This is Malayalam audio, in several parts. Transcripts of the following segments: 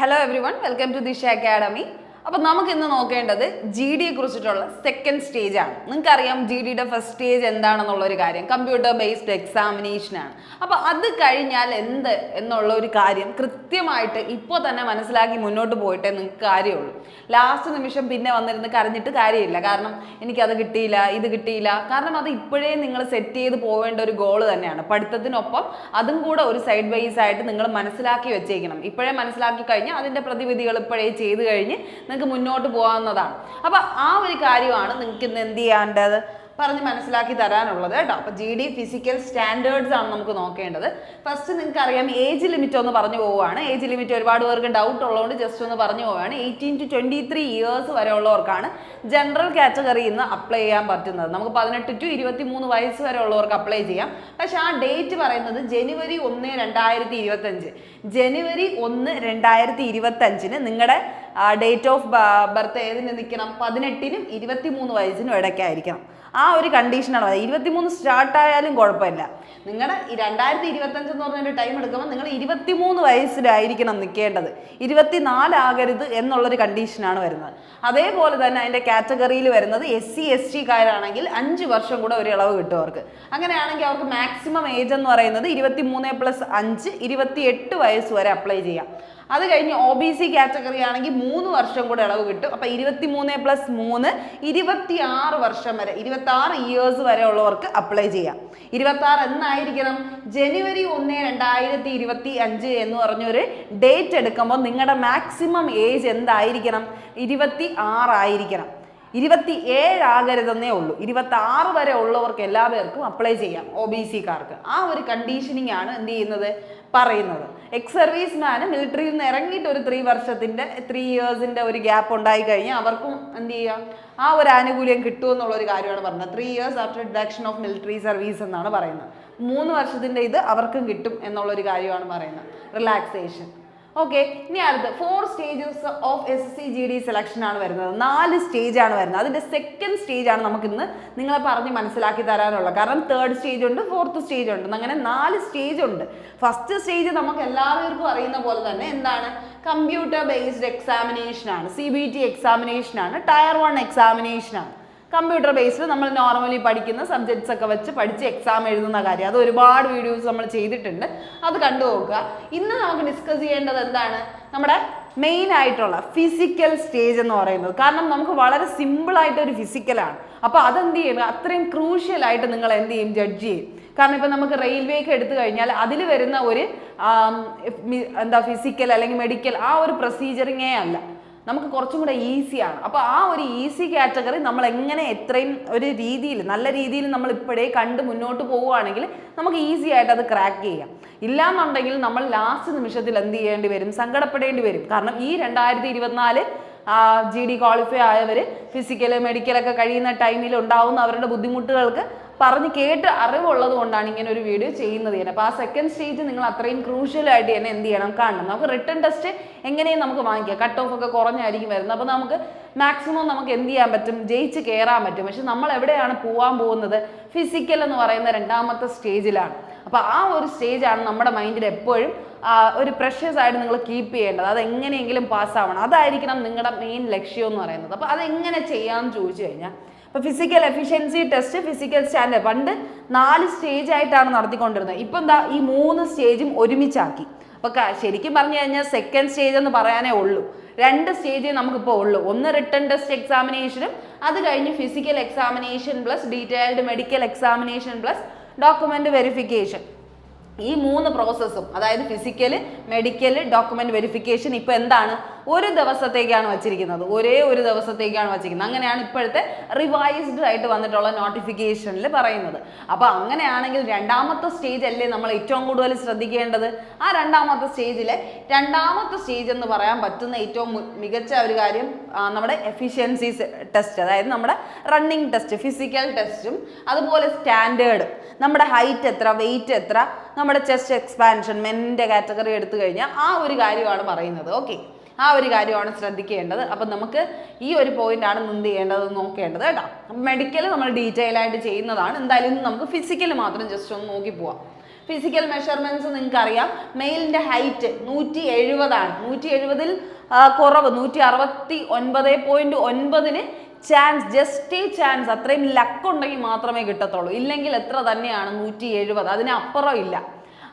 Hello everyone, welcome to Disha Academy. അപ്പോൾ നമുക്ക് ഇന്ന് നോക്കേണ്ടത് GD കുറിച്ചിട്ടുള്ള സെക്കൻഡ് സ്റ്റേജ് ആണ്. നിങ്ങൾക്കറിയാം GDയുടെ ഫസ്റ്റ് സ്റ്റേജ് എന്താണെന്നുള്ള ഒരു കാര്യം കമ്പ്യൂട്ടർ ബേസ്ഡ് എക്സാമിനേഷൻ ആണ്. അപ്പോൾ അത് കഴിഞ്ഞാൽ എന്ത് എന്നുള്ള ഒരു കാര്യം കൃത്യമായിട്ട് ഇപ്പോൾ തന്നെ മനസ്സിലാക്കി മുന്നോട്ട് പോയിട്ടേ നിങ്ങൾക്ക് കാര്യമുള്ളൂ. ലാസ്റ്റ് നിമിഷം പിന്നെ വന്നിരുന്ന് കരഞ്ഞിട്ട് കാര്യമില്ല. കാരണം എനിക്കത് കിട്ടിയില്ല, ഇത് കിട്ടിയില്ല. കാരണം അത് ഇപ്പോഴേ നിങ്ങൾ സെറ്റ് ചെയ്ത് പോവേണ്ട ഒരു ഗോൾ തന്നെയാണ്. പഠിത്തത്തിനൊപ്പം അതും കൂടെ ഒരു സൈഡ് വൈസ് ആയിട്ട് നിങ്ങൾ മനസ്സിലാക്കി വെച്ചേക്കണം. ഇപ്പോഴേ മനസ്സിലാക്കി കഴിഞ്ഞാൽ അതിൻ്റെ പ്രതിവിധികൾ ഇപ്പോഴേ ചെയ്ത് കഴിഞ്ഞ് നിങ്ങൾക്ക് മുന്നോട്ട് പോകാവുന്നതാണ്. അപ്പോൾ ആ ഒരു കാര്യമാണ് നിങ്ങൾക്ക് ഇന്ന് എന്ത് ചെയ്യാണ്ടത് പറഞ്ഞ് മനസ്സിലാക്കി തരാനുള്ളത് കേട്ടോ. അപ്പോൾ GD ഫിസിക്കൽ സ്റ്റാൻഡേർഡ്സ് ആണ് നമുക്ക് നോക്കേണ്ടത്. ഫസ്റ്റ് നിങ്ങൾക്ക് അറിയാം ഏജ് ലിമിറ്റ് ഒന്ന് പറഞ്ഞു പോവുകയാണ്. ഏജ് ലിമിറ്റ് ഒരുപാട് പേർക്ക് ഡൗട്ട് ഉള്ളതുകൊണ്ട് ജസ്റ്റ് ഒന്ന് പറഞ്ഞു പോവുകയാണ്. 18 to 23 ഇയേഴ്സ് വരെ ഉള്ളവർക്കാണ് ജനറൽ കാറ്റഗറിയിൽ നിന്ന് അപ്ലൈ ചെയ്യാൻ പറ്റുന്നത്. നമുക്ക് 18 to 23 വയസ്സ് വരെ ഉള്ളവർക്ക് അപ്ലൈ ചെയ്യാം. പക്ഷേ ആ ഡേറ്റ് പറയുന്നത് ജനുവരി 1, 2025. ജനുവരി 1, 2025 നിങ്ങളുടെ ഡേറ്റ് ഓഫ് ബർത്ത് ഏതിന് നിൽക്കണം? 18-നും 23 വയസ്സിനും ഇടയ്ക്കായിരിക്കണം. ആ ഒരു കണ്ടീഷനാണ്. 23 സ്റ്റാർട്ടായാലും കുഴപ്പമില്ല. നിങ്ങളുടെ 2025 എന്ന് പറഞ്ഞൊരു ടൈം എടുക്കുമ്പോൾ നിങ്ങൾ 23 വയസ്സിലായിരിക്കണം നിൽക്കേണ്ടത്. 24 ആകരുത് എന്നുള്ളൊരു കണ്ടീഷനാണ് വരുന്നത്. അതേപോലെ തന്നെ അതിൻ്റെ കാറ്റഗറിയിൽ വരുന്നത് SC ST കാരാണെങ്കിൽ 5 വർഷം കൂടെ ഒരു ഇളവ് കിട്ടും അവർക്ക്. അങ്ങനെയാണെങ്കിൽ അവർക്ക് മാക്സിമം ഏജ് എന്ന് പറയുന്നത് 23+5 28 വയസ്സ് വരെ അപ്ലൈ ചെയ്യാം. അത് കഴിഞ്ഞ് OBC കാറ്റഗറി ആണെങ്കിൽ 3 വർഷം കൂടെ ഇളവ് കിട്ടും. അപ്പോൾ 23+3 26 വർഷം വരെ 26 ഇയേഴ്സ് വരെ ഉള്ളവർക്ക് അപ്ലൈ ചെയ്യാം. 26 എന്നായിരിക്കണം? ജനുവരി 1, 2025 എന്ന് പറഞ്ഞൊരു ഡേറ്റ് എടുക്കുമ്പോൾ നിങ്ങളുടെ മാക്സിമം ഏജ് എന്തായിരിക്കണം? 26 ആയിരിക്കണം. 27 ആകരുതെന്നേ ഉള്ളൂ. 26 വരെ ഉള്ളവർക്ക് എല്ലാ പേർക്കും അപ്ലൈ ചെയ്യാം. OBC കാർക്ക് ആ ഒരു കണ്ടീഷനിങ് ആണ് എന്ത് ചെയ്യുന്നത് പറയുന്നത്. എക്സ് സർവീസ് മാന് മിലിറ്ററിയിൽ നിന്ന് ഇറങ്ങിയിട്ട് ഒരു 3 ഇയേഴ്സിൻ്റെ ഒരു ഗ്യാപ്പ് ഉണ്ടായി കഴിഞ്ഞാൽ അവർക്കും എന്ത് ചെയ്യാം? ആ ഒരു ആനുകൂല്യം കിട്ടുമെന്നുള്ളൊരു കാര്യമാണ് പറഞ്ഞത്. 3 years after deduction of military service എന്നാണ് പറയുന്നത്. 3 വർഷത്തിൻ്റെ ഇത് അവർക്കും കിട്ടും എന്നുള്ളൊരു കാര്യമാണ് പറയുന്നത്. റിലാക്സേഷൻ. ഓക്കെ, ഇനി അടുത്ത് 4 stages of SSC GD selection ആണ് വരുന്നത്. 4 സ്റ്റേജ് ആണ് വരുന്നത്. അതിൻ്റെ സെക്കൻഡ് സ്റ്റേജ് ആണ് നമുക്കിന്ന് നിങ്ങളെ പറഞ്ഞ് മനസ്സിലാക്കി തരാനുള്ളത്. കാരണം 3rd സ്റ്റേജ് ഉണ്ട്, 4th സ്റ്റേജ് ഉണ്ട്, അങ്ങനെ 4 സ്റ്റേജ് ഉണ്ട്. ഫസ്റ്റ് സ്റ്റേജ് നമുക്ക് എല്ലാവർക്കും അറിയുന്ന പോലെ തന്നെ എന്താണ്? കമ്പ്യൂട്ടർ ബേസ്ഡ് എക്സാമിനേഷൻ ആണ്. CBT എക്സാമിനേഷൻ ആണ്. Tier 1 എക്സാമിനേഷൻ ആണ്. കമ്പ്യൂട്ടർ ബേസ്ഡ് നമ്മൾ നോർമലി പഠിക്കുന്ന സബ്ജക്ട്സ് ഒക്കെ വെച്ച് പഠിച്ച് എക്സാം എഴുതുന്ന കാര്യം. അത് ഒരുപാട് വീഡിയോസ് നമ്മൾ ചെയ്തിട്ടുണ്ട്, അത് കണ്ടു നോക്കുക. ഇന്ന് നമുക്ക് ഡിസ്കസ് ചെയ്യേണ്ടത് എന്താണ്? നമ്മുടെ മെയിൻ ആയിട്ടുള്ള ഫിസിക്കൽ സ്റ്റേജ് എന്ന് പറയുന്നത്. കാരണം നമുക്ക് വളരെ സിമ്പിളായിട്ടൊരു ഫിസിക്കലാണ്. അപ്പോൾ അതെന്ത് ചെയ്യും? അത്രയും ക്രൂഷ്യലായിട്ട് നിങ്ങൾ എന്ത് ചെയ്യും? ജഡ്ജ് ചെയ്യും. കാരണം ഇപ്പം നമുക്ക് റെയിൽവേക്ക് എടുത്തു കഴിഞ്ഞാൽ അതിൽ വരുന്ന ഒരു ഫിസിക്കൽ അല്ലെങ്കിൽ മെഡിക്കൽ ആ ഒരു പ്രൊസീജിയറിങ്ങേ അല്ല, നമുക്ക് കുറച്ചും കൂടെ ഈസിയാണ്. അപ്പോൾ ആ ഒരു ഈസി കാറ്റഗറി നമ്മൾ എങ്ങനെ എത്രയും ഒരു രീതിയിൽ നല്ല രീതിയിൽ നമ്മൾ ഇപ്പോഴേ കണ്ട് മുന്നോട്ട് പോവുകയാണെങ്കിൽ നമുക്ക് ഈസി ആയിട്ട് അത് ക്രാക്ക് ചെയ്യാം. ഇല്ലാന്നുണ്ടെങ്കിൽ നമ്മൾ ലാസ്റ്റ് നിമിഷത്തിൽ എന്ത് ചെയ്യേണ്ടി വരും? സങ്കടപ്പെടേണ്ടി വരും. കാരണം ഈ 2024 GD ക്വാളിഫൈ ആയവർ ഫിസിക്കൽ മെഡിക്കലൊക്കെ കഴിയുന്ന ടൈമിൽ ഉണ്ടാവുന്ന അവരുടെ ബുദ്ധിമുട്ടുകൾക്ക് പറഞ്ഞ് കേട്ട് അറിവുള്ളത് കൊണ്ടാണ് ഇങ്ങനെ ഒരു വീഡിയോ ചെയ്യുന്നത് തന്നെ. അപ്പോൾ ആ സെക്കൻഡ് സ്റ്റേജ് നിങ്ങൾ അത്രയും ക്രൂഷ്യലായിട്ട് തന്നെ എന്ത് ചെയ്യണം? കാണണം. നമുക്ക് റിട്ടേൺ ടെസ്റ്റ് എങ്ങനെയും നമുക്ക് വാങ്ങിക്കാം. കട്ട് ഓഫ് ഒക്കെ കുറഞ്ഞായിരിക്കും വരുന്നത്. അപ്പോൾ നമുക്ക് മാക്സിമം നമുക്ക് എന്ത് ചെയ്യാൻ പറ്റും? ജയിച്ച് കയറാൻ പറ്റും. പക്ഷെ നമ്മൾ എവിടെയാണ് പോകാൻ പോകുന്നത്? ഫിസിക്കൽ എന്ന് പറയുന്ന 2ാമത്തെ സ്റ്റേജിലാണ്. അപ്പോൾ ആ ഒരു സ്റ്റേജാണ് നമ്മുടെ മൈൻഡിൽ എപ്പോഴും ഒരു പ്രഷ്യസ് ആയിട്ട് നിങ്ങൾ കീപ്പ് ചെയ്യേണ്ടത്. അത് എങ്ങനെയെങ്കിലും പാസ്സാവണം. അതായിരിക്കണം നിങ്ങളുടെ മെയിൻ ലക്ഷ്യം എന്ന് പറയുന്നത്. അപ്പോൾ അതെങ്ങനെ ചെയ്യാമെന്ന് ചോദിച്ചു കഴിഞ്ഞാൽ ഇപ്പോൾ physical efficiency test, physical standard പണ്ട് 4 സ്റ്റേജ് ആയിട്ടാണ് നടത്തിക്കൊണ്ടിരുന്നത്. ഇപ്പം എന്താ ഈ 3 സ്റ്റേജും ഒരുമിച്ചാക്കി. അപ്പോൾ ശരിക്കും പറഞ്ഞു കഴിഞ്ഞാൽ സെക്കൻഡ് സ്റ്റേജ് എന്ന് പറയാനേ ഉള്ളൂ. 2 സ്റ്റേജേ നമുക്കിപ്പോൾ ഉള്ളൂ. ഒന്ന് റിട്ടേൺ ടെസ്റ്റ് എക്സാമിനേഷനും അത് കഴിഞ്ഞ് physical examination plus detailed medical examination plus document verification. ഈ 3 പ്രോസസ്സും അതായത് ഫിസിക്കൽ, മെഡിക്കൽ, ഡോക്യുമെന്റ് വെരിഫിക്കേഷൻ ഇപ്പോൾ എന്താണ്? ഒരു ദിവസത്തേക്കാണ് വച്ചിരിക്കുന്നത്. ഒരേ ഒരു ദിവസത്തേക്കാണ് വച്ചിരിക്കുന്നത്. അങ്ങനെയാണ് ഇപ്പോഴത്തെ റിവൈസ്ഡ് ആയിട്ട് വന്നിട്ടുള്ള നോട്ടിഫിക്കേഷനിൽ പറയുന്നത്. അപ്പോൾ അങ്ങനെയാണെങ്കിൽ 2ാമത്തെ സ്റ്റേജ് അല്ലേ നമ്മൾ ഏറ്റവും കൂടുതൽ ശ്രദ്ധിക്കേണ്ടത്? ആ 2ാമത്തെ സ്റ്റേജിലെ 2ാമത്തെ സ്റ്റേജ് എന്ന് പറയാൻ പറ്റുന്ന ഏറ്റവും മികച്ച ഒരു കാര്യം നമ്മുടെ എഫിഷ്യൻസി ടെസ്റ്റ്, അതായത് നമ്മുടെ റണ്ണിങ് ടെസ്റ്റ്, ഫിസിക്കൽ ടെസ്റ്റും അതുപോലെ സ്റ്റാൻഡേർഡ്, നമ്മുടെ ഹൈറ്റ് എത്ര, വെയിറ്റ് എത്ര, നമ്മുടെ ചെസ്റ്റ് എക്സ്പാൻഷൻ, മെൻ്റെ കാറ്റഗറി എടുത്തു കഴിഞ്ഞാൽ ആ ഒരു കാര്യമാണ് പറയുന്നത്. ഓക്കെ, ആ ഒരു കാര്യമാണ് ശ്രദ്ധിക്കേണ്ടത്. അപ്പം നമുക്ക് ഈ ഒരു പോയിന്റാണ് എന്ത് ചെയ്യേണ്ടത് നോക്കേണ്ടത് കേട്ടോ. മെഡിക്കൽ നമ്മൾ ഡീറ്റെയിൽ ആയിട്ട് ചെയ്യുന്നതാണ്. എന്തായാലും നമുക്ക് ഫിസിക്കൽ മാത്രം ജസ്റ്റ് ഒന്ന് നോക്കി പോവാം. ഫിസിക്കൽ മെഷർമെന്റ്സ് നിങ്ങൾക്ക് അറിയാം. മെയിലിന്റെ ഹൈറ്റ് 170 170 കുറവ് 169.9 ചാൻസ്, ജസ്റ്റ് ചാൻസ്, അത്രയും ലക്ക് ഉണ്ടെങ്കിൽ മാത്രമേ കിട്ടത്തുള്ളൂ. ഇല്ലെങ്കിൽ എത്ര തന്നെയാണ് 170, അതിനപ്പുറം ഇല്ല.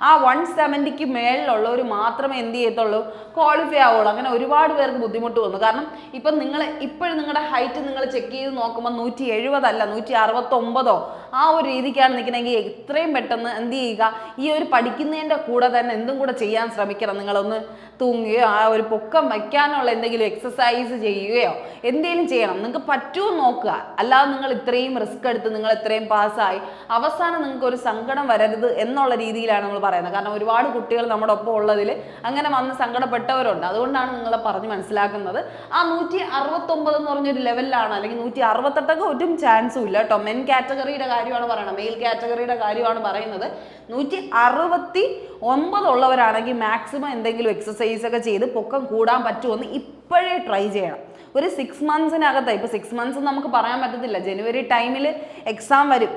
ആ 170ക്ക് മേളിലുള്ളവർ മാത്രമേ എന്ത് ചെയ്യത്തുള്ളൂ, ക്വാളിഫൈ ആവുള്ളൂ. അങ്ങനെ ഒരുപാട് പേർക്ക് ബുദ്ധിമുട്ട് വന്നു. കാരണം ഇപ്പം നിങ്ങൾ ഇപ്പോഴും നിങ്ങളുടെ ഹൈറ്റ് നിങ്ങൾ ചെക്ക് ചെയ്ത് നോക്കുമ്പോൾ 170 അല്ല 169 ആ ഒരു രീതിക്കാണ് നിൽക്കണമെങ്കിൽ എത്രയും പെട്ടെന്ന് എന്ത് ചെയ്യുക, ഈ ഒരു പഠിക്കുന്നതിൻ്റെ കൂടെ തന്നെ എന്തും കൂടെ ചെയ്യാൻ ശ്രമിക്കണം. നിങ്ങളൊന്ന് തൂങ്ങുകയോ ആ ഒരു പൊക്കം വയ്ക്കാനുള്ള എന്തെങ്കിലും എക്സസൈസ് ചെയ്യുകയോ എന്തെങ്കിലും ചെയ്യണം. നിങ്ങൾക്ക് പറ്റുമോ നോക്കുക. അല്ലാതെ നിങ്ങൾ ഇത്രയും റിസ്ക് എടുത്ത് നിങ്ങൾ ഇത്രയും പാസ്സായി അവസാനം നിങ്ങൾക്ക് ഒരു സങ്കടം വരരുത് എന്നുള്ള രീതിയിലാണ് നമ്മൾ പറയുന്നത്. കാരണം ഒരുപാട് കുട്ടികൾ നമ്മുടെ ഒപ്പം ഉള്ളതിൽ അങ്ങനെ വന്ന് സങ്കടപ്പെട്ടവരുണ്ട്. അതുകൊണ്ടാണ് നിങ്ങളെ പറഞ്ഞ് മനസ്സിലാക്കുന്നത്. ആ 169 എന്ന് പറഞ്ഞൊരു ലെവലിലാണ്, അല്ലെങ്കിൽ 168 ഒരു ചാൻസും ഇല്ല കേട്ടോ. മെൻ കാറ്റഗറിയുടെ കാര്യമാണ് പറയുന്നത്, മെയിൽ കാറ്റഗറിയുടെ കാര്യമാണ് പറയുന്നത്. 169 ഉള്ളവരാണെങ്കിൽ മാക്സിമം എന്തെങ്കിലും എക്സസൈസ് ഒക്കെ ചെയ്ത് പൊക്കം കൂടാൻ പറ്റുമെന്ന് ഇപ്പോഴേ ട്രൈ ചെയ്യണം. ഒരു 6 മന്ത്സിനകത്ത്, ഇപ്പോൾ 6 മന്ത്സ് നമുക്ക് പറയാൻ പറ്റത്തില്ല. ജനുവരി ടൈമിൽ എക്സാം വരും.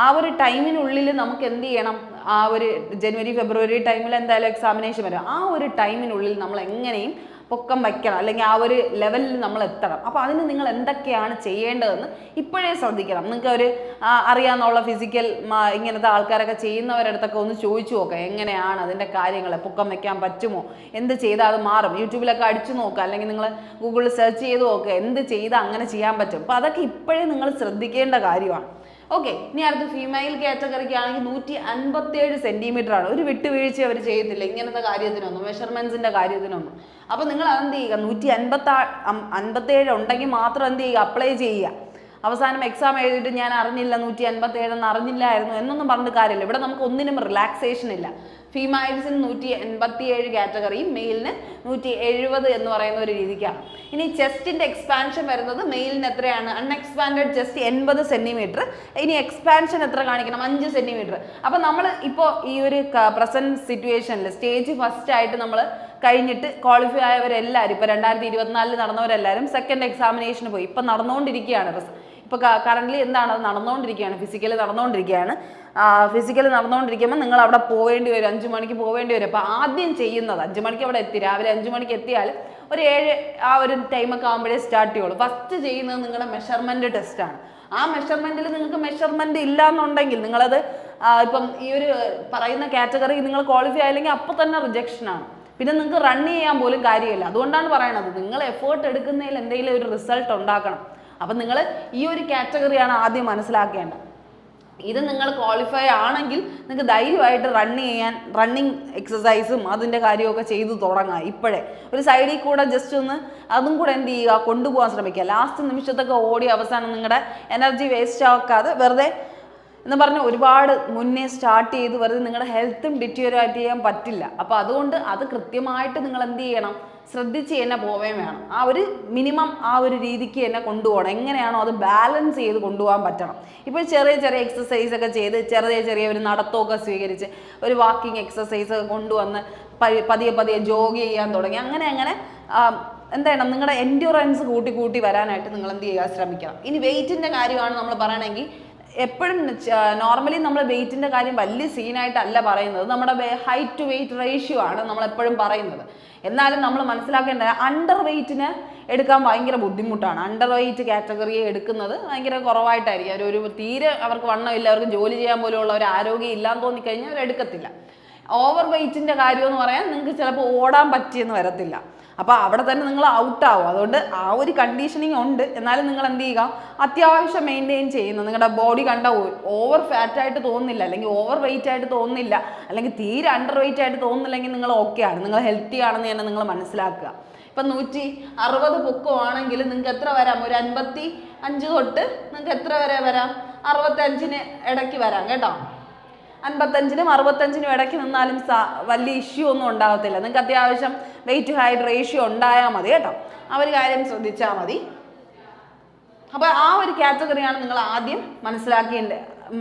ആ ഒരു ടൈമിനുള്ളിൽ നമുക്ക് എന്ത് ചെയ്യണം, ആ ഒരു ജനുവരി ഫെബ്രുവരി ടൈമിൽ എന്തായാലും എക്സാമിനേഷൻ വരും. ആ ഒരു ടൈമിനുള്ളിൽ നമ്മൾ എങ്ങനെയും പൊക്കം വയ്ക്കണം, അല്ലെങ്കിൽ ആ ഒരു ലെവലിൽ നമ്മൾ എത്തണം. അപ്പോൾ അതിന് നിങ്ങൾ എന്തൊക്കെയാണ് ചെയ്യേണ്ടതെന്ന് ഇപ്പോഴേ ശ്രദ്ധിക്കണം. നിങ്ങൾക്ക് ഒരു അറിയാവുന്നുള്ള ഫിസിക്കൽ ഇങ്ങനത്തെ ആൾക്കാരൊക്കെ ചെയ്യുന്നവരടുത്തൊക്കെ ഒന്ന് ചോദിച്ചു നോക്കാം, എങ്ങനെയാണ് അതിൻ്റെ കാര്യങ്ങൾ, പൊക്കം വയ്ക്കാൻ പറ്റുമോ, എന്ത് ചെയ്താൽ അത് മാറും. യൂട്യൂബിലൊക്കെ അടിച്ചു നോക്കുക, അല്ലെങ്കിൽ നിങ്ങൾ ഗൂഗിളിൽ സെർച്ച് ചെയ്ത് നോക്കുക, എന്ത് ചെയ്താൽ അങ്ങനെ ചെയ്യാൻ പറ്റും. അപ്പോൾ അതൊക്കെ ഇപ്പോഴേ നിങ്ങൾ ശ്രദ്ധിക്കേണ്ട കാര്യമാണ്. ഓക്കെ, ഇനി അടുത്ത് ഫീമെയിൽ കാറ്റഗറിക്ക് ആണെങ്കിൽ 157 സെന്റിമീറ്റർ ആണ്. ഒരു വിട്ടുവീഴ്ച അവർ ചെയ്യത്തില്ല ഇങ്ങനത്തെ കാര്യത്തിനൊന്നും, മെഷർമെന്റ്സിന്റെ കാര്യത്തിനൊന്നും. അപ്പൊ നിങ്ങൾ അതെന്ത് ചെയ്യുക, 157 ഉണ്ടെങ്കിൽ മാത്രം എന്ത് ചെയ്യുക, അപ്ലൈ ചെയ്യുക. അവസാനം എക്സാം എഴുതിയിട്ട് ഞാൻ അറിഞ്ഞില്ല 157 എന്ന് അറിഞ്ഞില്ലായിരുന്നു എന്നൊന്നും പറഞ്ഞിട്ട് കാര്യമില്ല. ഇവിടെ നമുക്ക് ഒന്നിനും റിലാക്സേഷൻ ഇല്ല. ഫീമെയിൽസിന് 187 കാറ്റഗറിയും മെയിലിന് 170 എന്ന് പറയുന്ന ഒരു രീതിക്കാണ്. ഇനി ചെസ്റ്റിന്റെ എക്സ്പാൻഷൻ വരുന്നത് മെയിലിന് എത്രയാണ്, അൺഎക്സ്പാൻഡഡ് ചെസ്റ്റ് 80 സെന്റിമീറ്റർ. ഇനി എക്സ്പാൻഷൻ എത്ര കാണിക്കണം, 5 സെന്റിമീറ്റർ. അപ്പൊ നമ്മൾ ഇപ്പോൾ ഈ ഒരു പ്രസന്റ് സിറ്റുവേഷനിൽ സ്റ്റേജ് ഫസ്റ്റ് ആയിട്ട് നമ്മൾ കഴിഞ്ഞിട്ട് ക്വാളിഫൈ ആയവരെല്ലാവരും, ഇപ്പോൾ 2024 നടന്നവരെല്ലാവരും സെക്കൻഡ് എക്സാമിനേഷന് പോയി. ഇപ്പം നടന്നുകൊണ്ടിരിക്കുകയാണ്. ഇപ്പോൾ കറൻ്റ്ലി എന്താണ്, അത് നടന്നുകൊണ്ടിരിക്കുകയാണ്, ഫിസിക്കൽ നടന്നുകൊണ്ടിരിക്കുകയാണ്. ഫിസിക്കൽ നടന്നുകൊണ്ടിരിക്കുമ്പോൾ നിങ്ങൾ അവിടെ പോവേണ്ടി വരും, 5 മണിക്ക് പോവേണ്ടി വരും. അപ്പോൾ ആദ്യം ചെയ്യുന്നത് 5 മണിക്ക് അവിടെ എത്തി, രാവിലെ 5 മണിക്ക് എത്തിയാൽ ഒരു 7 ആ ഒരു ടൈമൊക്കെ ആകുമ്പോഴേ സ്റ്റാർട്ട് ചെയ്യുള്ളൂ. ഫസ്റ്റ് ചെയ്യുന്നത് നിങ്ങളുടെ മെഷർമെൻറ്റ് ടെസ്റ്റാണ്. ആ മെഷർമെൻറ്റിൽ നിങ്ങൾക്ക് മെഷർമെൻറ്റ് ഇല്ല എന്നുണ്ടെങ്കിൽ നിങ്ങളത് ഇപ്പം ഈ ഒരു പറയുന്ന കാറ്റഗറി നിങ്ങൾ ക്വാളിഫൈ ആയില്ലെങ്കിൽ അപ്പോൾ തന്നെ റിജക്ഷനാണ്. പിന്നെ നിങ്ങൾക്ക് റൺ ചെയ്യാൻ പോലും കാര്യമില്ല. അതുകൊണ്ടാണ് പറയണത്, നിങ്ങൾ എഫേർട്ട് എടുക്കുന്നതിൽ എന്തെങ്കിലും ഒരു റിസൾട്ട് ഉണ്ടാക്കണം. അപ്പം നിങ്ങൾ ഈ ഒരു കാറ്റഗറിയാണ് ആദ്യം മനസ്സിലാക്കേണ്ടത്. ഇത് നിങ്ങൾ ക്വാളിഫൈ ആണെങ്കിൽ നിങ്ങൾക്ക് ധൈര്യമായിട്ട് റണ്ണിങ് എക്സസൈസും അതിൻ്റെ കാര്യമൊക്കെ ചെയ്തു തുടങ്ങാം. ഇപ്പോഴേ ഒരു സൈഡിൽ കൂടെ ജസ്റ്റ് ഒന്ന് അതും കൂടെ എന്ത് ചെയ്യുക, കൊണ്ടുപോകാൻ ശ്രമിക്കുക. ലാസ്റ്റ് നിമിഷത്തൊക്കെ ഓടി അവസാനം നിങ്ങളുടെ എനർജി വേസ്റ്റ് ആക്കാതെ വെറുതെ എന്ന് പറഞ്ഞാൽ ഒരുപാട് മുന്നേ സ്റ്റാർട്ട് ചെയ്ത് വെറുതെ നിങ്ങളുടെ ഹെൽത്തും ഡിറ്റീരിയോറേറ്റ് ചെയ്യാൻ പറ്റില്ല. അപ്പോൾ അതുകൊണ്ട് അത് കൃത്യമായിട്ട് നിങ്ങൾ എന്ത് ചെയ്യണം, ശ്രദ്ധിച്ച് തന്നെ പോവുകയും വേണം. ആ ഒരു മിനിമം ആ ഒരു രീതിക്ക് തന്നെ കൊണ്ടുപോകണം. എങ്ങനെയാണോ അത് ബാലൻസ് ചെയ്ത് കൊണ്ടുപോകാൻ പറ്റണം. ഇപ്പോൾ ചെറിയ ചെറിയ എക്സസൈസ് ഒക്കെ ചെയ്ത് ചെറിയ ഒരു നടത്തമൊക്കെ സ്വീകരിച്ച് ഒരു വാക്കിംഗ് എക്സസൈസ് ഒക്കെ കൊണ്ടുവന്ന് പതിയെ ജോഗ് ചെയ്യാൻ തുടങ്ങി. അങ്ങനെ എന്താണ് നിങ്ങളുടെ എൻഡ്യൂറൻസ് കൂട്ടി വരാനായിട്ട് നിങ്ങൾ എന്ത് ചെയ്യാൻ ശ്രമിക്കണം. ഇനി വെയിറ്റിൻ്റെ കാര്യമാണ് നമ്മൾ പറയണമെങ്കിൽ എപ്പോഴും നോർമലി നമ്മൾ വെയിറ്റിൻ്റെ കാര്യം വലിയ സീനായിട്ടല്ല പറയുന്നത്. നമ്മുടെ ഹൈറ്റ് ടു വെയിറ്റ് റേഷ്യോ ആണ് നമ്മളെപ്പോഴും പറയുന്നത്. എന്നാലും നമ്മൾ മനസ്സിലാക്കേണ്ടത് അണ്ടർ വെയിറ്റിന് എടുക്കാൻ ഭയങ്കര ബുദ്ധിമുട്ടാണ്. അണ്ടർ വെയിറ്റ് കാറ്റഗറിയെ എടുക്കുന്നത് ഭയങ്കര കുറവായിട്ടായിരിക്കും. ഒരു തീരെ അവർക്ക് വണ്ണമില്ല, അവർക്ക് ജോലി ചെയ്യാൻ പോലുള്ള ഒരു ആരോഗ്യം ഇല്ലാന്ന് തോന്നിക്കഴിഞ്ഞാൽ അവർ എടുക്കത്തില്ല. ഓവർ വെയിറ്റിൻ്റെ കാര്യം എന്ന് പറയാൻ നിങ്ങൾക്ക് ചിലപ്പോൾ ഓടാൻ പറ്റിയെന്ന് വരത്തില്ല. അപ്പോൾ അവിടെ തന്നെ നിങ്ങൾ ഔട്ടാവും. അതുകൊണ്ട് ആ ഒരു കണ്ടീഷനിങ് ഉണ്ട്. എന്നാലും നിങ്ങൾ എന്ത് ചെയ്യുക, അത്യാവശ്യം മെയിൻറ്റെയിൻ ചെയ്യുന്നത് നിങ്ങളുടെ ബോഡി കണ്ട ഓവർ ഫാറ്റായിട്ട് തോന്നുന്നില്ല, അല്ലെങ്കിൽ ഓവർ വെയിറ്റ് ആയിട്ട് തോന്നുന്നില്ല, അല്ലെങ്കിൽ തീരെ അണ്ടർ വെയിറ്റ് ആയിട്ട് തോന്നുന്നില്ലെങ്കിൽ നിങ്ങൾ ഓക്കെയാണ്, നിങ്ങൾ ഹെൽത്തി ആണെന്ന് തന്നെ നിങ്ങൾ മനസ്സിലാക്കുക. ഇപ്പം 160 പൊക്കമാണെങ്കിൽ നിങ്ങൾക്ക് എത്ര വരാം, ഒരു 55 തൊട്ട് നിങ്ങൾക്ക് എത്ര വരെ വരാം, 65 ഇടയ്ക്ക് വരാം കേട്ടോ. 55-നും 65-നും ഇടയ്ക്ക് നിന്നാലും വലിയ ഇഷ്യൂ ഒന്നും ഉണ്ടാകത്തില്ല. നിങ്ങൾക്ക് അത്യാവശ്യം വെയിറ്റ് ഹൈറ്റ് റേഷ്യോ ഉണ്ടായാൽ മതി കേട്ടോ. ആ ഒരു കാര്യം ശ്രദ്ധിച്ചാൽ മതി. അപ്പോൾ ആ ഒരു കാറ്റഗറിയാണ് നിങ്ങൾ ആദ്യം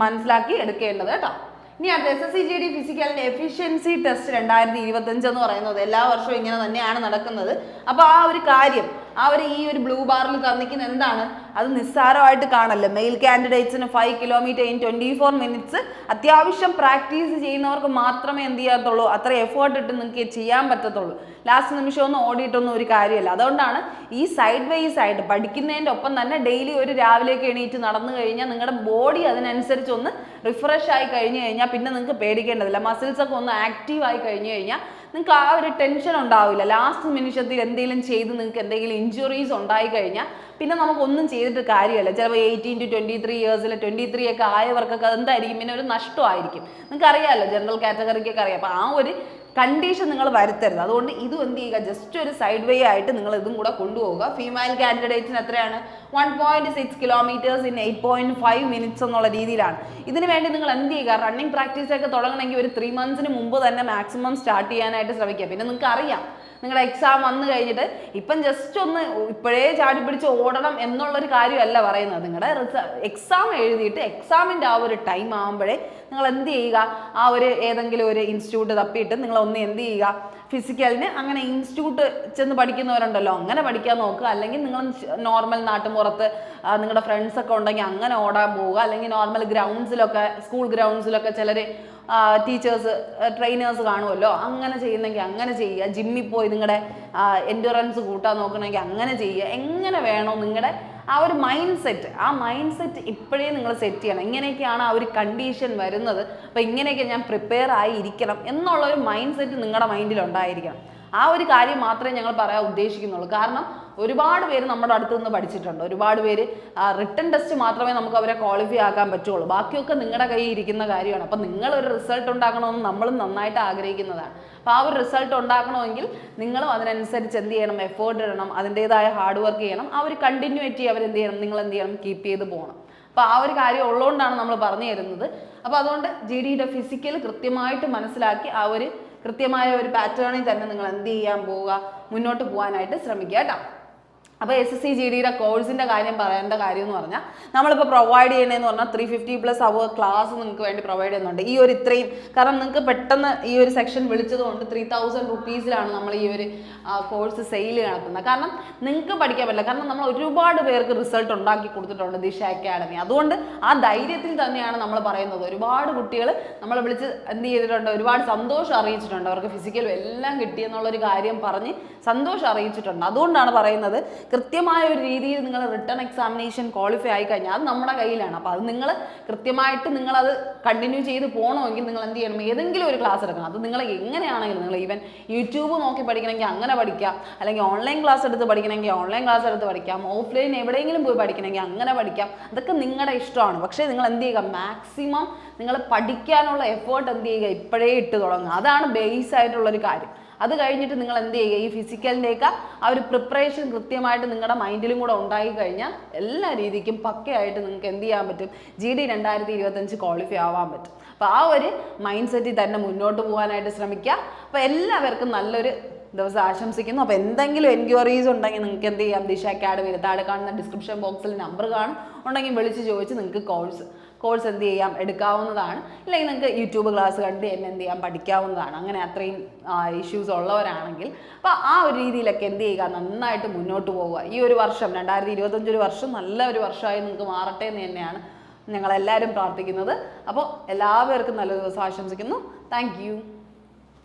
മനസ്സിലാക്കി എടുക്കേണ്ടത് കേട്ടോ. ഇനി അടുത്ത SSCGD ഫിസിക്കലിൻ്റെ എഫിഷ്യൻസി ടെസ്റ്റ് 2025 എന്ന് പറയുന്നത് എല്ലാ വർഷവും ഇങ്ങനെ തന്നെയാണ് നടക്കുന്നത്. അപ്പോൾ ആ ഒരു കാര്യം ആ ഒരു ഈ ഒരു ബ്ലൂ ബാറിൽ തന്നിരിക്കുന്ന എന്താണ്, അത് നിസ്സാരമായിട്ട് കാണല്ലേ. മെയിൽ കാൻഡിഡേറ്റ്സിന് 5 കിലോമീറ്റർ ഇൻ 24 മിനിറ്റ്സ് അത്യാവശ്യം പ്രാക്ടീസ് ചെയ്യുന്നവർക്ക് മാത്രമേ എന്ത് ചെയ്യാത്തുള്ളൂ, അത്ര എഫേർട്ട് ഇട്ട് നിങ്ങൾക്ക് ചെയ്യാൻ പറ്റത്തുള്ളൂ. ലാസ്റ്റ് നിമിഷം ഒന്നും ഓടിയിട്ടൊന്നും ഒരു കാര്യമല്ല. അതുകൊണ്ടാണ് ഈ സൈഡ് വൈസ് ആയിട്ട് പഠിക്കുന്നതിൻ്റെ ഒപ്പം തന്നെ ഡെയിലി ഒരു രാവിലേക്ക് എണീറ്റ് നടന്നു കഴിഞ്ഞാൽ നിങ്ങളുടെ ബോഡി അതിനനുസരിച്ച് ഒന്ന് റിഫ്രഷ് ആയി കഴിഞ്ഞു കഴിഞ്ഞാൽ പിന്നെ നിങ്ങൾക്ക് പേടിക്കേണ്ടതില്ല. മസിൽസ് ഒക്കെ ഒന്ന് ആക്റ്റീവ് ആയി കഴിഞ്ഞു കഴിഞ്ഞാൽ നിങ്ങൾക്ക് ആ ഒരു ടെൻഷൻ ഉണ്ടാവില്ല. ലാസ്റ്റ് നിമിഷത്തിൽ എന്തെങ്കിലും ചെയ്ത് നിങ്ങൾക്ക് എന്തെങ്കിലും ഇഞ്ചുറീസ് ഉണ്ടായി കഴിഞ്ഞാൽ പിന്നെ നമുക്കൊന്നും ചെയ്തിട്ട് കാര്യമല്ല. ചിലപ്പോൾ 18 to 23 ഇയേഴ്സിൽ 23 ഒക്കെ ആയവർക്കൊക്കെ എന്തായിരിക്കും പിന്നെ ഒരു നഷ്ടമായിരിക്കും. നിങ്ങൾക്ക് അറിയാമല്ലോ, ജനറൽ കാറ്റഗറിക്കൊക്കെ അറിയാം. അപ്പോൾ ആ ഒരു കണ്ടീഷൻ നിങ്ങൾ വരുത്തരുത്. അതുകൊണ്ട് ഇതും എന്ത് ചെയ്യുക, ജസ്റ്റ് ഒരു സൈഡ് വേ ആയിട്ട് നിങ്ങൾ ഇതും കൂടെ കൊണ്ടുപോകുക. ഫീമെയിൽ കാൻഡിഡേറ്റ്സിന് എത്രയാണ്, 1.6 കിലോമീറ്റേഴ്സ് ഇൻ 8.5 മിനിറ്റ്സ് എന്നുള്ള രീതിയിലാണ്. ഇതിന് വേണ്ടി നിങ്ങൾ എന്ത് ചെയ്യുക, റണ്ണിങ് പ്രാക്ടീസ് ഒക്കെ തുടങ്ങണമെങ്കിൽ ഒരു 3 മന്ത്സിന് മുമ്പ് തന്നെ മാക്സിമം സ്റ്റാർട്ട് ചെയ്യാനായിട്ട് ശ്രമിക്കുക. പിന്നെ നിങ്ങൾക്ക് അറിയാം നിങ്ങളുടെ എക്സാം വന്നു കഴിഞ്ഞിട്ട് ഇപ്പം ജസ്റ്റ് ഒന്ന് ഇപ്പോഴേ ചാടി പിടിച്ച് ഓടണം എന്നുള്ളൊരു കാര്യമല്ല പറയുന്നത്. നിങ്ങളുടെ എക്സാം എഴുതിയിട്ട് എക്സാമിൻ്റെ ആ ഒരു ടൈം ആകുമ്പോഴേ നിങ്ങൾ എന്ത് ചെയ്യുക, ആ ഒരു ഏതെങ്കിലും ഒരു ഇൻസ്റ്റിറ്റ്യൂട്ട് തപ്പിയിട്ട് നിങ്ങൾ ഒന്ന് എന്ത് ചെയ്യുക, ഫിസിക്കലിന് അങ്ങനെ ഇൻസ്റ്റിറ്റ്യൂട്ട് ചെന്ന് പഠിക്കുന്നവരുണ്ടല്ലോ അങ്ങനെ പഠിക്കാൻ നോക്കുക. അല്ലെങ്കിൽ നിങ്ങൾ നോർമൽ നാട്ടുമ്പുറത്ത് നിങ്ങളുടെ ഫ്രണ്ട്സൊക്കെ ഉണ്ടെങ്കിൽ അങ്ങനെ ഓടാൻ പോവുക. അല്ലെങ്കിൽ നോർമൽ ഗ്രൗണ്ട്സിലൊക്കെ, സ്കൂൾ ഗ്രൗണ്ട്സിലൊക്കെ ചിലർ ടീച്ചേഴ്സ് ട്രെയിനേഴ്സ് കാണുമല്ലോ, അങ്ങനെ ചെയ്യുന്നെങ്കിൽ അങ്ങനെ ചെയ്യുക. ജിമ്മിൽ പോയി നിങ്ങളുടെ എൻഡുറൻസ് കൂട്ടാൻ നോക്കണമെങ്കിൽ അങ്ങനെ ചെയ്യുക. എങ്ങനെ വേണോ നിങ്ങളുടെ ആ ഒരു മൈൻഡ് സെറ്റ്, ആ മൈൻഡ് സെറ്റ് ഇപ്പോഴേ നിങ്ങൾ സെറ്റ് ചെയ്യണം. ഇങ്ങനെയൊക്കെയാണ് ആ ഒരു കണ്ടീഷൻ വരുന്നത്, അപ്പോൾ ഇങ്ങനെയൊക്കെ ഞാൻ പ്രിപ്പയർ ആയി ഇരിക്കണം എന്നുള്ളൊരു മൈൻഡ് സെറ്റ് നിങ്ങളുടെ മൈൻഡിൽ ഉണ്ടായിരിക്കണം. ആ ഒരു കാര്യം മാത്രമേ ഞങ്ങൾ പറയാൻ ഉദ്ദേശിക്കുന്നുള്ളൂ. കാരണം ഒരുപാട് പേര് നമ്മുടെ അടുത്ത് നിന്ന് പഠിച്ചിട്ടുണ്ട്. ഒരുപാട് പേര് റിട്ടൺ ടെസ്റ്റ് മാത്രമേ നമുക്ക് അവരെ ക്വാളിഫൈ ആക്കാൻ പറ്റുള്ളൂ. ബാക്കിയൊക്കെ നിങ്ങളുടെ കയ്യിൽ ഇരിക്കുന്ന കാര്യമാണ്. അപ്പം നിങ്ങളൊരു റിസൾട്ട് ഉണ്ടാക്കണമെന്ന് നമ്മളും നന്നായിട്ട് ആഗ്രഹിക്കുന്നതാണ്. അപ്പോൾ ആ ഒരു റിസൾട്ട് ഉണ്ടാക്കണമെങ്കിൽ നിങ്ങളും അതിനനുസരിച്ച് എന്ത് ചെയ്യണം, എഫേർട്ട് ഇടണം, അതിൻ്റേതായ ഹാർഡ് വർക്ക് ചെയ്യണം. ആ ഒരു കണ്ടിന്യൂറ്റി അവരെന്ത് ചെയ്യണം, നിങ്ങൾ എന്ത് ചെയ്യണം, കീപ്പ് ചെയ്ത് പോകണം. അപ്പോൾ ആ ഒരു കാര്യം ഉള്ളതുകൊണ്ടാണ് നമ്മൾ പറഞ്ഞു തരുന്നത്. അപ്പോൾ അതുകൊണ്ട് GDയുടെ ഫിസിക്കൽ കൃത്യമായിട്ട് മനസ്സിലാക്കി ആ ഒരു കൃത്യമായ ഒരു പാറ്റേണിൽ തന്നെ നിങ്ങൾ എന്ത് ചെയ്യാൻ പോവുക, മുന്നോട്ട് പോകാനായിട്ട് ശ്രമിക്കുക കേട്ടോ. അപ്പോൾ SSC GDയുടെ കോഴ്സിൻ്റെ കാര്യം പറയേണ്ട കാര്യം എന്ന് പറഞ്ഞാൽ നമ്മളിപ്പോൾ പ്രൊവൈഡ് ചെയ്യണമെന്ന് പറഞ്ഞാൽ 350+ അവർ ക്ലാസ് നിങ്ങൾക്ക് വേണ്ടി പ്രൊവൈഡ് ചെയ്യുന്നുണ്ട്. ഈ ഒരു ഇത്രയും, കാരണം നിങ്ങൾക്ക് പെട്ടെന്ന് ഈ ഒരു സെക്ഷൻ വിളിച്ചതുകൊണ്ട് 3000 റുപ്പീസിലാണ് നമ്മൾ ഈ ഒരു കോഴ്സ് സെയിൽ നടത്തുന്നത്. കാരണം നിങ്ങൾക്ക് പഠിക്കാൻ പറ്റില്ല, കാരണം നമ്മൾ ഒരുപാട് പേർക്ക് റിസൾട്ട് ഉണ്ടാക്കി കൊടുത്തിട്ടുണ്ട് ദിശ അക്കാഡമി. അതുകൊണ്ട് ആ ധൈര്യത്തിൽ തന്നെയാണ് നമ്മൾ പറയുന്നത്. ഒരുപാട് കുട്ടികൾ നമ്മളെ വിളിച്ച് എന്ത് ചെയ്തിട്ടുണ്ട്, ഒരുപാട് സന്തോഷം അറിയിച്ചിട്ടുണ്ട്. അവർക്ക് ഫിസിക്കലും എല്ലാം കിട്ടിയെന്നുള്ളൊരു കാര്യം പറഞ്ഞ് സന്തോഷം അറിയിച്ചിട്ടുണ്ട്. അതുകൊണ്ടാണ് പറയുന്നത്, കൃത്യമായ ഒരു രീതിയിൽ നിങ്ങൾ റിട്ടേൺ എക്സാമിനേഷൻ ക്വാളിഫൈ ആയി കഴിഞ്ഞാൽ അത് നമ്മുടെ കയ്യിലാണ്. അപ്പോൾ അത് നിങ്ങൾ കൃത്യമായിട്ട് നിങ്ങളത് കണ്ടിന്യൂ ചെയ്ത് പോകണമെങ്കിൽ നിങ്ങൾ എന്ത് ചെയ്യണം, ഏതെങ്കിലും ഒരു ക്ലാസ് എടുക്കണം. അത് നിങ്ങൾ എങ്ങനെയാണെങ്കിലും, നിങ്ങൾ ഈവൻ യൂട്യൂബ് നോക്കി പഠിക്കണമെങ്കിൽ അങ്ങനെ പഠിക്കാം, അല്ലെങ്കിൽ ഓൺലൈൻ ക്ലാസ് എടുത്ത് പഠിക്കണമെങ്കിൽ ഓൺലൈൻ ക്ലാസ് എടുത്ത് പഠിക്കാം, ഓഫ്ലൈൻ എവിടെയെങ്കിലും പോയി പഠിക്കണമെങ്കിൽ അങ്ങനെ പഠിക്കാം. അതൊക്കെ നിങ്ങളുടെ ഇഷ്ടമാണ്. പക്ഷേ നിങ്ങൾ എന്ത് ചെയ്യുക, മാക്സിമം നിങ്ങൾ പഠിക്കാനുള്ള എഫേർട്ട് എന്ത് ചെയ്യുക, ഇപ്പോഴേ ഇട്ട് തുടങ്ങുക. അതാണ് ബേസ് ആയിട്ടുള്ളൊരു കാര്യം. അത് കഴിഞ്ഞിട്ട് നിങ്ങൾ എന്ത് ചെയ്യുക, ഈ ഫിസിക്കലിൻ്റെയൊക്കെ ആ ഒരു പ്രിപ്പറേഷൻ കൃത്യമായിട്ട് നിങ്ങളുടെ മൈൻഡിലും കൂടെ ഉണ്ടായി കഴിഞ്ഞാൽ എല്ലാ രീതിക്കും പക്കയായിട്ട് നിങ്ങൾക്ക് എന്ത് ചെയ്യാൻ പറ്റും, GD 2025 ക്വാളിഫൈ ആവാൻ പറ്റും. അപ്പോൾ ആ ഒരു മൈൻഡ് സെറ്റിൽ തന്നെ മുന്നോട്ട് പോകാനായിട്ട് ശ്രമിക്കുക. അപ്പോൾ എല്ലാവർക്കും നല്ലൊരു ദിവസം ആശംസിക്കുന്നു. അപ്പോൾ എന്തെങ്കിലും എൻക്വയറീസ് ഉണ്ടെങ്കിൽ നിങ്ങൾക്ക് എന്ത് ചെയ്യാം, ദിശ അക്കാഡമിയിൽ താഴെ കാണുന്ന ഡിസ്ക്രിപ്ഷൻ ബോക്സിൽ നമ്പർ കാണും, ഉണ്ടെങ്കിൽ വിളിച്ച് ചോദിച്ച് നിങ്ങൾക്ക് കോഴ്സ് എന്ത് ചെയ്യാം, എടുക്കാവുന്നതാണ്. ഇല്ലെങ്കിൽ നിങ്ങൾക്ക് യൂട്യൂബ് ക്ലാസ് കണ്ട് എന്നെ എന്ത് ചെയ്യാം, പഠിക്കാവുന്നതാണ്. അങ്ങനെ അത്രയും ഇഷ്യൂസ് ഉള്ളവരാണെങ്കിൽ അപ്പോൾ ആ ഒരു രീതിയിലൊക്കെ എന്ത് ചെയ്യുക, നന്നായിട്ട് മുന്നോട്ട് പോവുക. ഈ ഒരു വർഷം 2025 ഒരു വർഷം നല്ല ഒരു വർഷമായി നിങ്ങൾക്ക് മാറട്ടെ എന്ന് തന്നെയാണ് ഞങ്ങളെല്ലാവരും പ്രാർത്ഥിക്കുന്നത്. അപ്പോൾ എല്ലാവർക്കും നല്ല ദിവസം ആശംസിക്കുന്നു. Thank you.